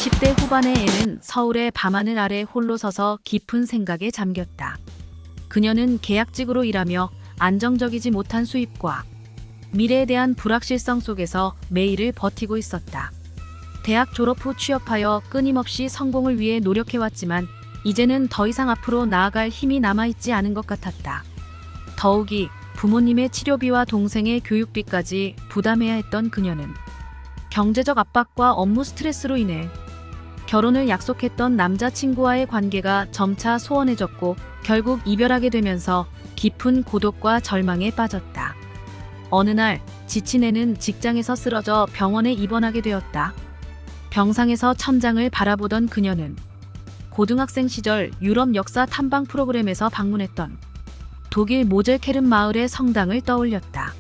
20대 후반의 애는 서울의 밤하늘 아래 홀로 서서 깊은 생각에 잠겼다. 그녀는 계약직으로 일하며 안정적이지 못한 수입과 미래에 대한 불확실성 속에서 매일을 버티고 있었다. 대학 졸업 후 취업하여 끊임없이 성공을 위해 노력해왔지만 이제는 더 이상 앞으로 나아갈 힘이 남아있지 않은 것 같았다. 더욱이 부모님의 치료비와 동생의 교육비까지 부담해야 했던 그녀는 경제적 압박과 업무 스트레스로 인해 결혼을 약속했던 남자친구와의 관계가 점차 소원해졌고 결국 이별하게 되면서 깊은 고독과 절망에 빠졌다. 어느 날 지친 애는 직장에서 쓰러져 병원에 입원하게 되었다. 병상에서 천장을 바라보던 그녀는 고등학생 시절 유럽 역사 탐방 프로그램에서 방문했던 독일 모젤케른 마을의 성당을 떠올렸다.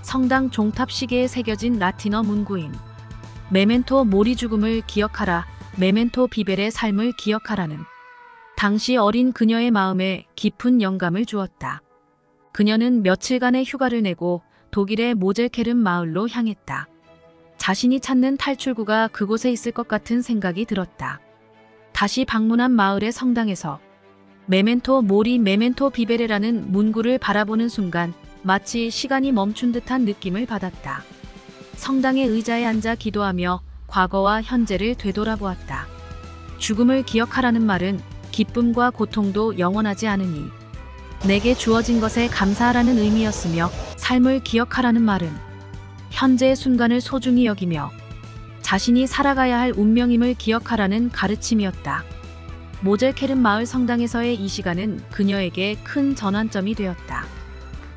성당 종탑 시계에 새겨진 라틴어 문구인 메멘토 모리 죽음을 기억하라, 메멘토 비벨의 삶을 기억하라는 당시 어린 그녀의 마음에 깊은 영감을 주었다. 그녀는 며칠간의 휴가를 내고 독일의 모젤케른 마을로 향했다. 자신이 찾는 탈출구가 그곳에 있을 것 같은 생각이 들었다. 다시 방문한 마을의 성당에서 메멘토 모리 메멘토 비베레라는 문구를 바라보는 순간 마치 시간이 멈춘 듯한 느낌을 받았다. 성당의 의자에 앉아 기도하며 과거와 현재를 되돌아보았다. 죽음을 기억하라는 말은 기쁨과 고통도 영원하지 않으니 내게 주어진 것에 감사하라는 의미였으며, 삶을 기억하라는 말은 현재의 순간을 소중히 여기며 자신이 살아가야 할 운명임을 기억하라는 가르침이었다. 모젤케른 마을 성당에서의 이 시간은 그녀에게 큰 전환점이 되었다.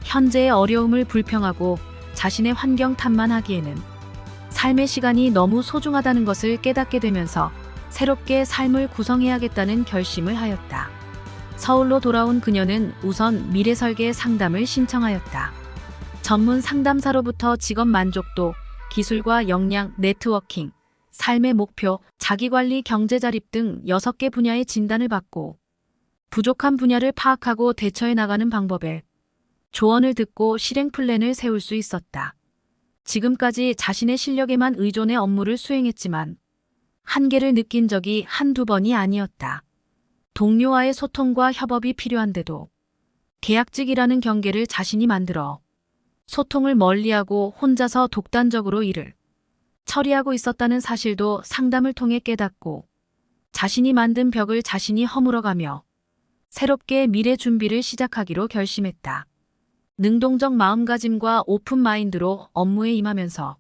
현재의 어려움을 불평하고 자신의 환경 탓만 하기에는 삶의 시간이 너무 소중하다는 것을 깨닫게 되면서 새롭게 삶을 구성해야겠다는 결심을 하였다. 서울로 돌아온 그녀는 우선 미래 설계 상담을 신청하였다. 전문 상담사로부터 직업 만족도, 기술과 역량, 네트워킹, 삶의 목표, 자기관리, 경제자립 등 6개 분야의 진단을 받고 부족한 분야를 파악하고 대처해 나가는 방법에 조언을 듣고 실행 플랜을 세울 수 있었다. 지금까지 자신의 실력에만 의존해 업무를 수행했지만 한계를 느낀 적이 한두 번이 아니었다. 동료와의 소통과 협업이 필요한데도 계약직이라는 경계를 자신이 만들어 소통을 멀리하고 혼자서 독단적으로 일을 처리하고 있었다는 사실도 상담을 통해 깨닫고 자신이 만든 벽을 자신이 허물어가며 새롭게 미래 준비를 시작하기로 결심했다. 능동적 마음가짐과 오픈 마인드로 업무에 임하면서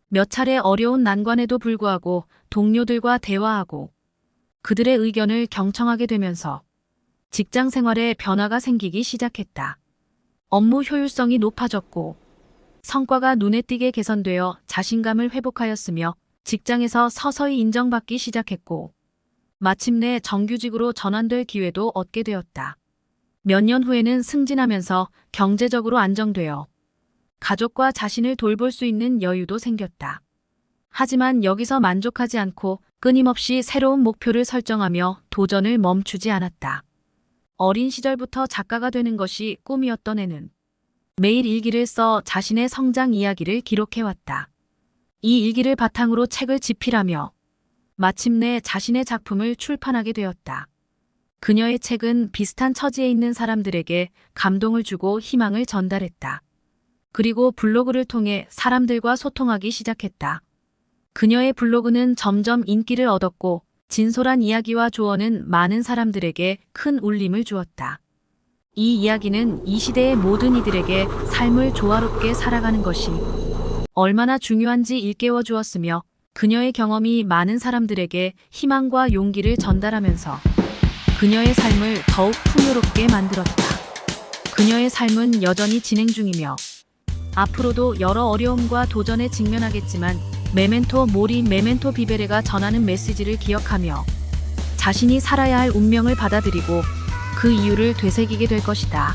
몇 차례 어려운 난관에도 불구하고 동료들과 대화하고 그들의 의견을 경청하게 되면서 직장 생활에 변화가 생기기 시작했다. 업무 효율성이 높아졌고 성과가 눈에 띄게 개선되어 자신감을 회복하였으며 직장에서 서서히 인정받기 시작했고 마침내 정규직으로 전환될 기회도 얻게 되었다. 몇 년 후에는 승진하면서 경제적으로 안정되어 가족과 자신을 돌볼 수 있는 여유도 생겼다. 하지만 여기서 만족하지 않고 끊임없이 새로운 목표를 설정하며 도전을 멈추지 않았다. 어린 시절부터 작가가 되는 것이 꿈이었던 애는 매일 일기를 써 자신의 성장 이야기를 기록해왔다. 이 일기를 바탕으로 책을 집필하며 마침내 자신의 작품을 출판하게 되었다. 그녀의 책은 비슷한 처지에 있는 사람들에게 감동을 주고 희망을 전달했다. 그리고 블로그를 통해 사람들과 소통하기 시작했다. 그녀의 블로그는 점점 인기를 얻었고 진솔한 이야기와 조언은 많은 사람들에게 큰 울림을 주었다. 이 이야기는 이 시대의 모든 이들에게 삶을 조화롭게 살아가는 것이 얼마나 중요한지 일깨워 주었으며 그녀의 경험이 많은 사람들에게 희망과 용기를 전달하면서 그녀의 삶을 더욱 풍요롭게 만들었다. 그녀의 삶은 여전히 진행 중이며 앞으로도 여러 어려움과 도전에 직면하겠지만 메멘토 모리 메멘토 비베레가 전하는 메시지를 기억하며 자신이 살아야 할 운명을 받아들이고 그 이유를 되새기게 될 것이다.